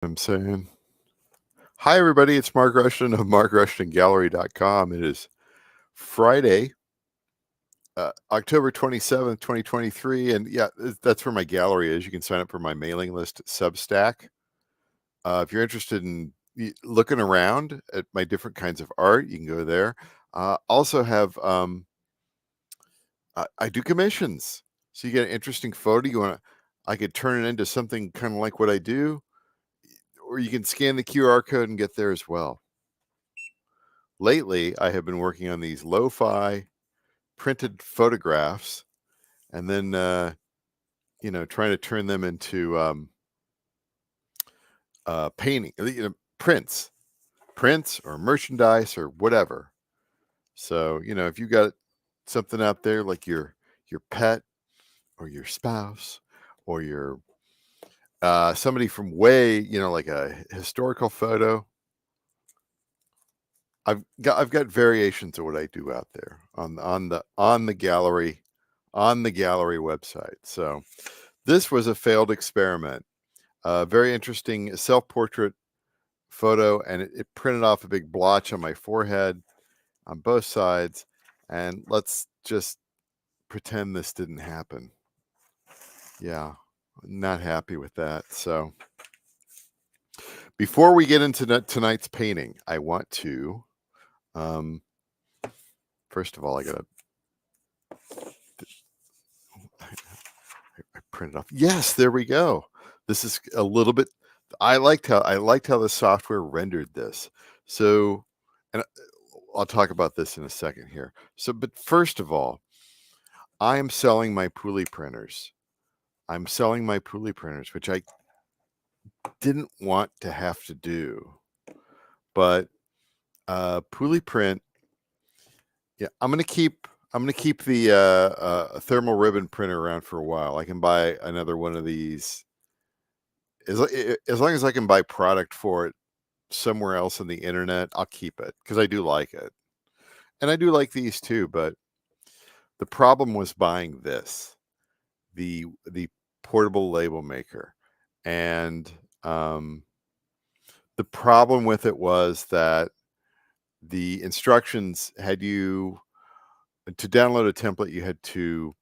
I'm saying, hi, everybody. It's Mark Rushton of markrushtongallery.com. It is Friday, October 27th, 2023. And yeah, that's where my gallery is. You can sign up for my mailing list at Substack. If you're interested in looking around at my different kinds of art, you can go there. Also have, I do commissions. So you get an interesting photo. I could turn it into something kind of like what I do, or you can scan the QR code and get there as well. Lately, I have been working on these lo-fi printed photographs and then, trying to turn them into painting, prints or merchandise or whatever. So, if you got something out there like your pet or your spouse or your somebody from way, like a historical photo, I've got variations of what I do out there on the gallery website. So this was a failed experiment. Very interesting self-portrait photo, and it printed off a big blotch on my forehead on both sides. And let's just pretend this didn't happen. Yeah, not happy with that. So before we get into tonight's painting, I want to first of all, I print it off. Yes, there we go. This is a little bit. I liked how the software rendered this. So, and I'll talk about this in a second here. So, but first of all, I am selling my Poooli printers. I'm selling my Poooli printers, which I didn't want to have to do, but Poooli Print. Yeah, I'm gonna keep the thermal ribbon printer around for a while. I can buy another one of these as long as I can buy product for it somewhere else on the internet. I'll keep it because I do like it, and I do like these too. But the problem was buying the portable label maker, and the problem with it was that the instructions had you to download a template. You had to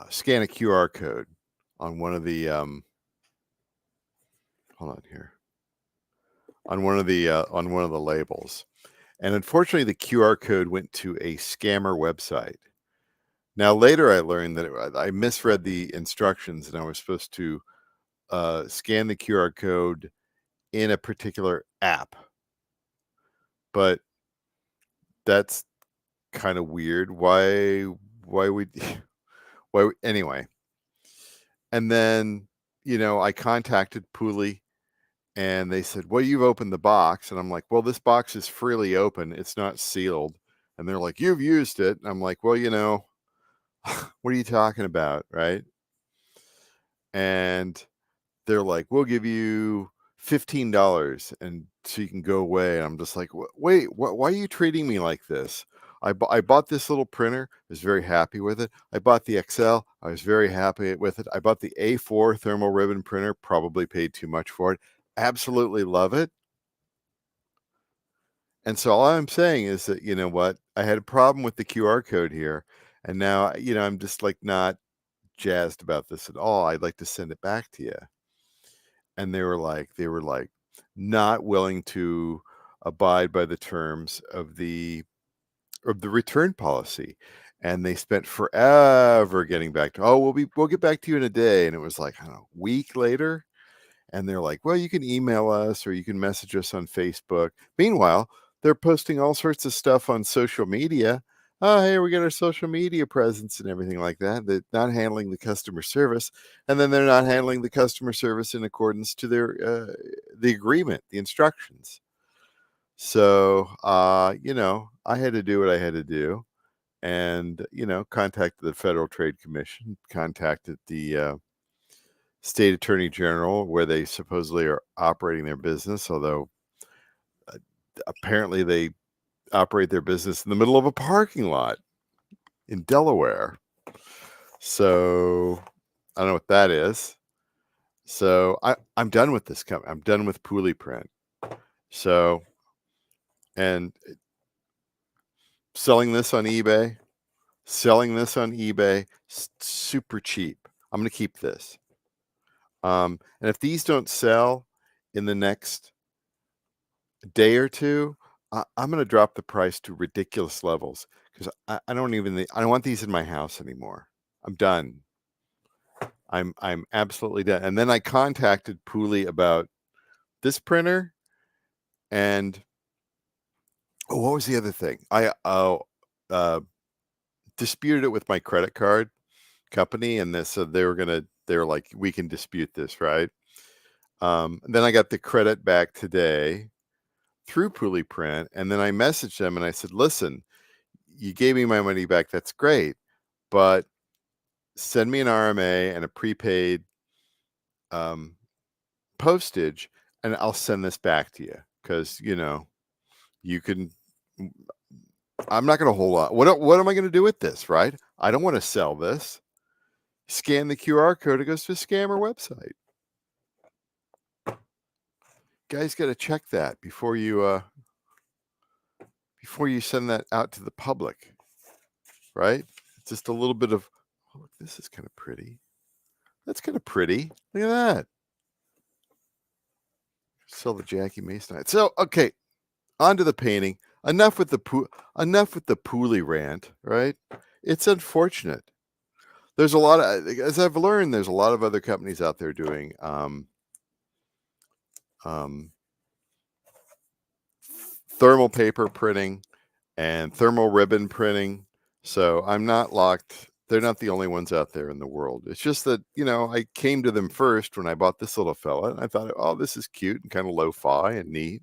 scan a QR code on one of the hold on here on one of the labels, and unfortunately the QR code went to a scammer website. Now later I learned that I misread the instructions, and I was supposed to scan the QR code in a particular app, but that's kind of weird. Why would why anyway? And then I contacted Poooli, and they said, well, you've opened the box. And I'm like, well, this box is freely open. It's not sealed. And they're like, you've used it. And I'm like, well, what are you talking about? Right. And they're like, we'll give you $15 and so you can go away. And I'm just like, wait, why are you treating me like this? I bought this little printer, was very happy with it. I bought the XL, I was very happy with it. I bought the A4 thermal ribbon printer, probably paid too much for it. Absolutely love it. And so all I'm saying is that, you know what, I had a problem with the QR code here. And now, I'm just like not jazzed about this at all. I'd like to send it back to you. And they were like not willing to abide by the terms of the return policy. And they spent forever getting back to, we'll get back to you in a day. And it was like, I don't know, a week later. And they're like, well, you can email us or you can message us on Facebook. Meanwhile, they're posting all sorts of stuff on social media. Oh, hey, we got our social media presence and everything like that. They're not handling the customer service. And then they're not handling the customer service in accordance to their the agreement, the instructions. So, I had to do what I had to do, and, contacted the Federal Trade Commission, contacted the state attorney general where they supposedly are operating their business, although apparently they operate their business in the middle of a parking lot in Delaware. So I don't know what that is. So I'm done with this company. I'm done with Poooli Print. So, and selling this on eBay, super cheap. I'm going to keep this. And if these don't sell in the next day or two, I'm going to drop the price to ridiculous levels because I don't want these in my house anymore. I'm done. I'm absolutely done. And then I contacted Poooli about this printer, and what was the other thing? I disputed it with my credit card company, and so they were like, we can dispute this, right? Then I got the credit back today through Poooli Print, and then I messaged them and I said, listen, you gave me my money back, that's great, but send me an RMA and a prepaid postage, and I'll send this back to you because you can. I'm not going to hold on. What am I going to do with this? Right? I don't want to sell this. Scan the QR code. It goes to a scammer website. Guys, got to check that before you send that out to the public. Right? Just a little bit of. Oh, look, this is kind of pretty. That's kind of pretty. Look at that. Sell the Jackie Mason. So okay, on to the painting. Enough with the Poooli rant. Right? It's unfortunate. There's a lot of, as I've learned, there's a lot of other companies out there doing thermal paper printing and thermal ribbon printing. So I'm not locked. They're not the only ones out there in the world. It's just that, I came to them first when I bought this little fella, and I thought, oh, this is cute and kind of lo-fi and neat.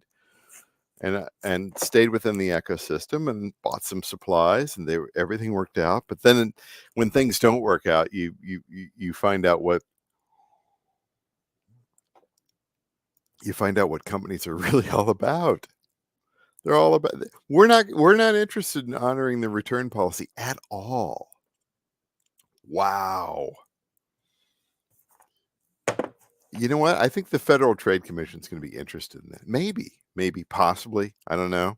And stayed within the ecosystem and bought some supplies, and everything worked out. But then when things don't work out, you find out what companies are really all about. They're all about. We're not interested in honoring the return policy at all. Wow. You know what? I think the Federal Trade Commission is going to be interested in that. Maybe, possibly. I don't know.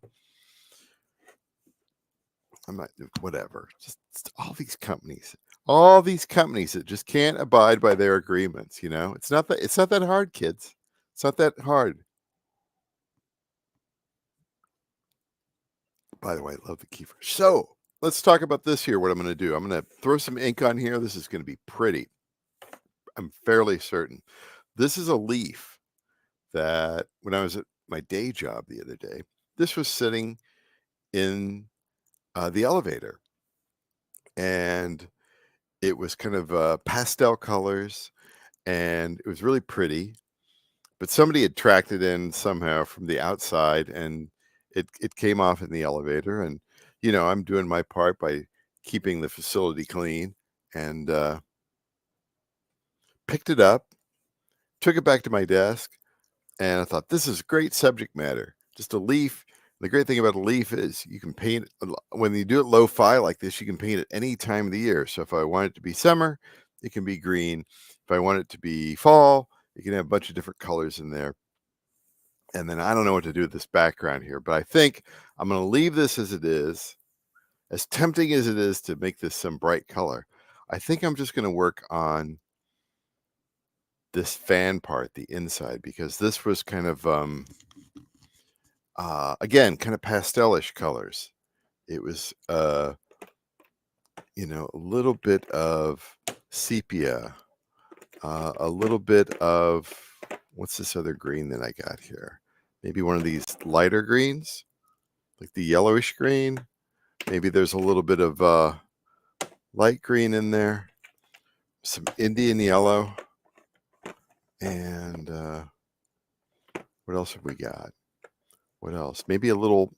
I'm not. Whatever. Just all these companies that just can't abide by their agreements. It's not that hard, kids. It's not that hard. By the way, I love the keyframe. So let's talk about this here. What I'm going to do, I'm going to throw some ink on here. This is going to be pretty. I'm fairly certain. This is a leaf that when I was at my day job the other day, this was sitting in the elevator, and it was kind of pastel colors, and it was really pretty. But somebody had tracked it in somehow from the outside, and it came off in the elevator. And I'm doing my part by keeping the facility clean, and picked it up, took it back to my desk, and I thought, this is great subject matter. Just a leaf. The great thing about a leaf is you can paint when you do it lo-fi like this. You can paint it any time of the year. So if I want it to be summer, it can be green. If I want it to be fall, you can have a bunch of different colors in there. And then I don't know what to do with this background here, but I think I'm going to leave this as it is. As tempting as it is to make this some bright color, I think I'm just going to work on this fan part, the inside, because this was kind of, again, kind of pastelish colors. It was, a little bit of sepia, a little bit of, what's this other green that I got here? Maybe one of these lighter greens, like the yellowish green. Maybe there's a little bit of light green in there, some Indian yellow, and what else have we got? What else? Maybe throw a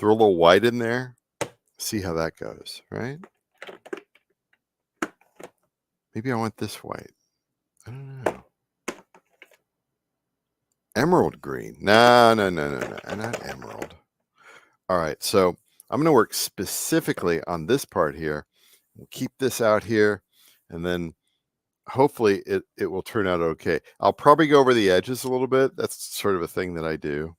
little white in there, see how that goes, right? Maybe I want this white. I don't know. Emerald green. No, not emerald. All right, so I'm going to work specifically on this part here. We'll keep this out here, and then hopefully it will turn out okay. I'll probably go over the edges a little bit. That's sort of a thing that I do.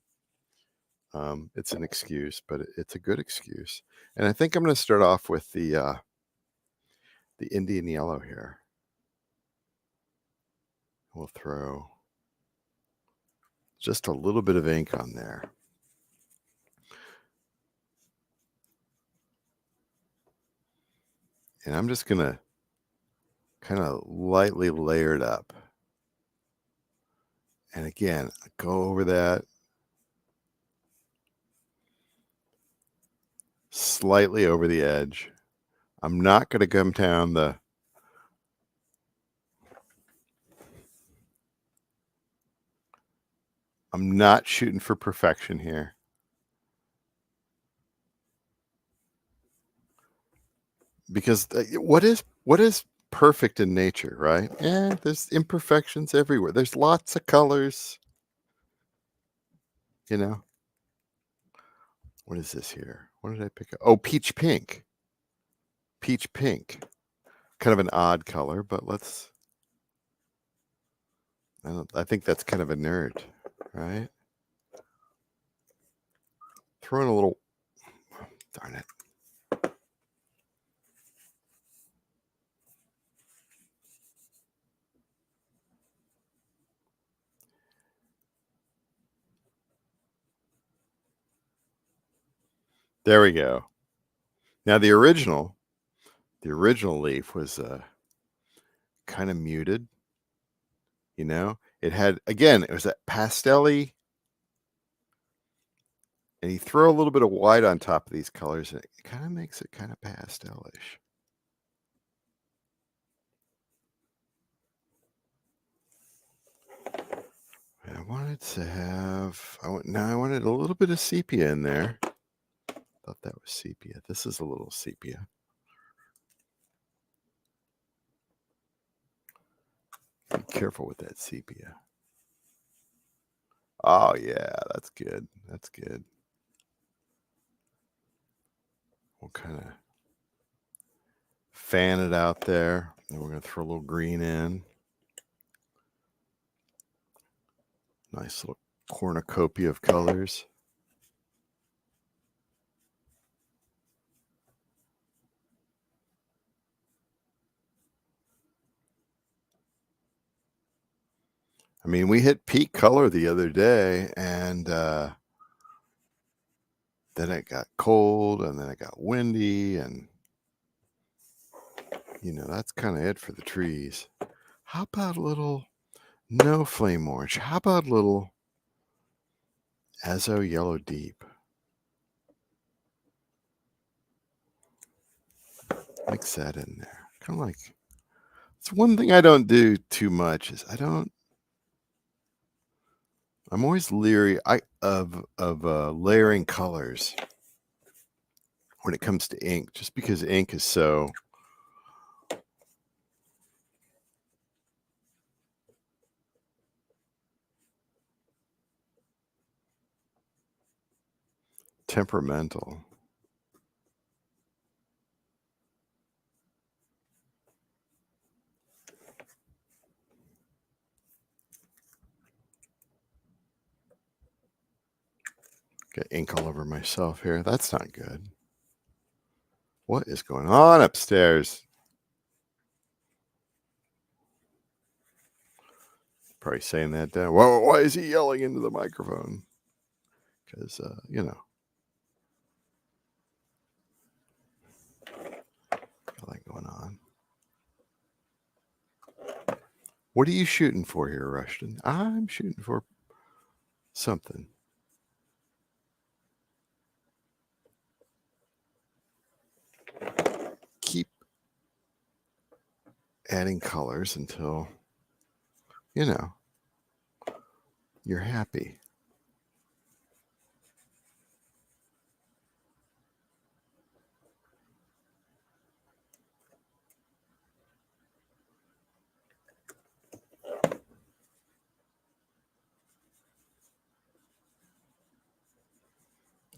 It's an excuse, but it's a good excuse. And I think I'm going to start off with the Indian yellow here. We'll throw just a little bit of ink on there. And I'm just going to kind of lightly layer it up. And again, go over that slightly over the edge. I'm not going to come down the I'm not shooting for perfection here. Because what is perfect in nature, right? Yeah, there's imperfections everywhere. There's lots of colors, you know. What is this here? What did I pick up? Oh, peach pink. Peach pink. Kind of an odd color, but I think that's kind of a nerd, right? Throw in a little, darn it. There we go. Now the original leaf was kind of muted, you know. It had, again, it was that pastel-y, and you throw a little bit of white on top of these colors, and it kind of makes it kind of pastelish. And I wanted to have, I wanted a little bit of sepia in there. Thought that was sepia. This is a little sepia. Be careful with that sepia. Oh yeah, that's good. That's good. We'll kind of fan it out there. And we're going to throw a little green in. Nice little cornucopia of colors. I mean, we hit peak color the other day, and then it got cold, and then it got windy, and that's kind of it for the trees. How about a little no flame orange? How about a little Azo yellow deep? Mix that in there. Kind of like, it's one thing I don't do too much is I'm always leery of layering colors when it comes to ink, just because ink is so temperamental. Got ink all over myself here. That's not good. What is going on upstairs? Probably saying that down. Why is he yelling into the microphone? Because, got that going on. What are you shooting for here, Rushton? I'm shooting for something. Keep adding colors until, you're happy.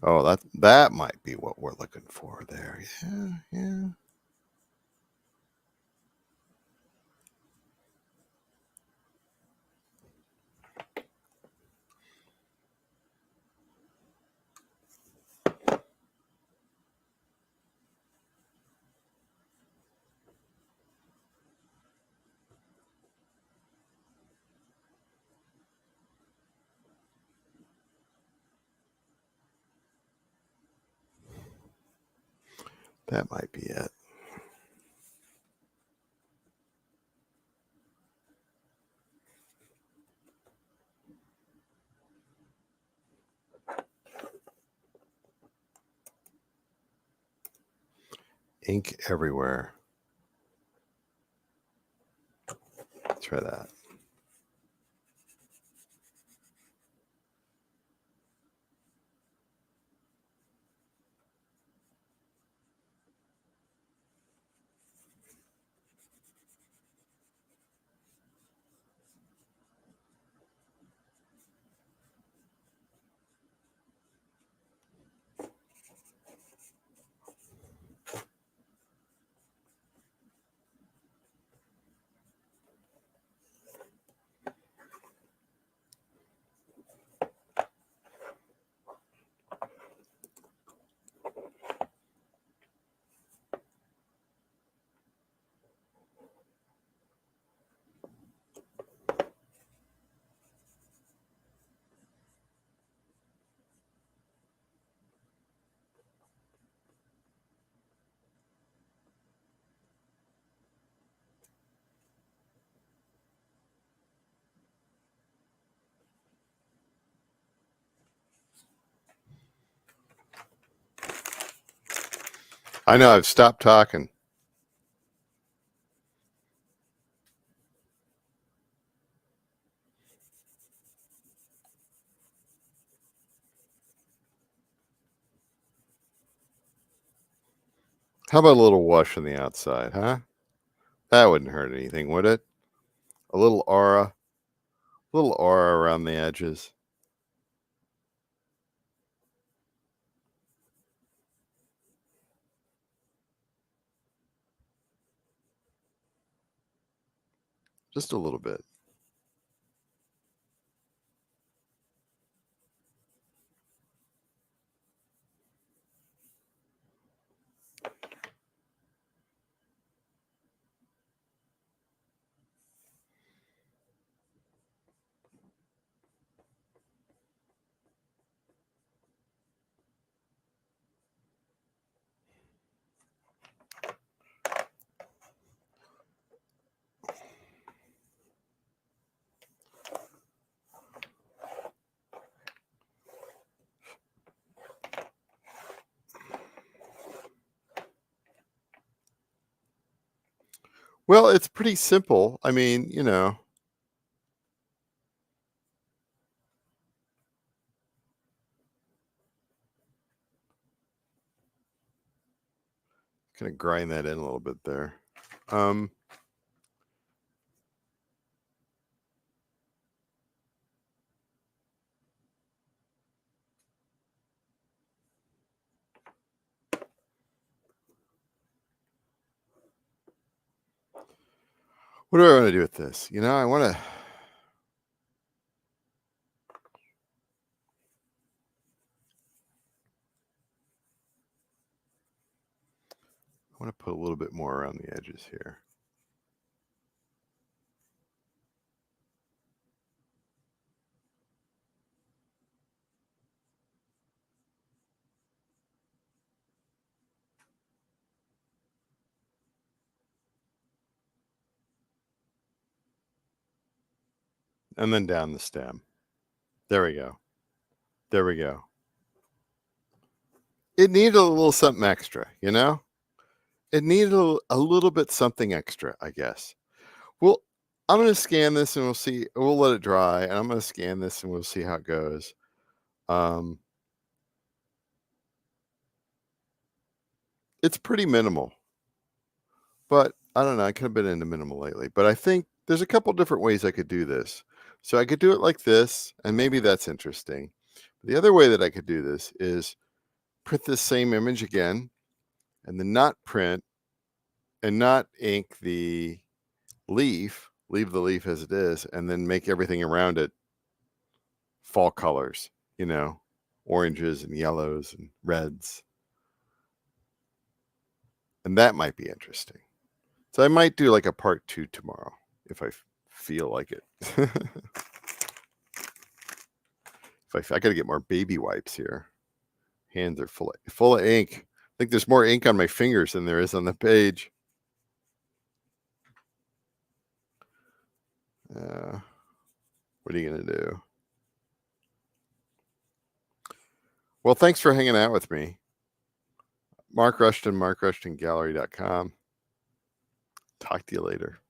Oh, that might be what we're looking for there. Yeah. That might be it. Ink everywhere. Try that. I know, I've stopped talking. How about a little wash on the outside, huh? That wouldn't hurt anything, would it? A little aura around the edges. Just a little bit. Well, it's pretty simple. I mean, kind of grind that in a little bit there. Um, what do I want to do with this? I want to put a little bit more around the edges here. And then down the stem. There we go. There we go. It needed a little something extra, It needed a little bit something extra, I guess. Well, I'm going to scan this and we'll see. We'll let it dry, and I'm going to scan this and we'll see how it goes. It's pretty minimal, but I don't know. I could have been into minimal lately, but I think there's a couple different ways I could do this. So I could do it like this, and maybe that's interesting. The other way that I could do this is print this same image again, and then not print and not ink the leaf, leave the leaf as it is, and then make everything around it fall colors, oranges and yellows and reds. And that might be interesting. So I might do like a part 2 tomorrow if I feel like it. I got to get more baby wipes here. Hands are full of ink. think there's more ink on my fingers than there is on the page. What are you going to do? Well, thanks for hanging out with me. Mark Rushton, markrushtongallery.com. Talk to you later.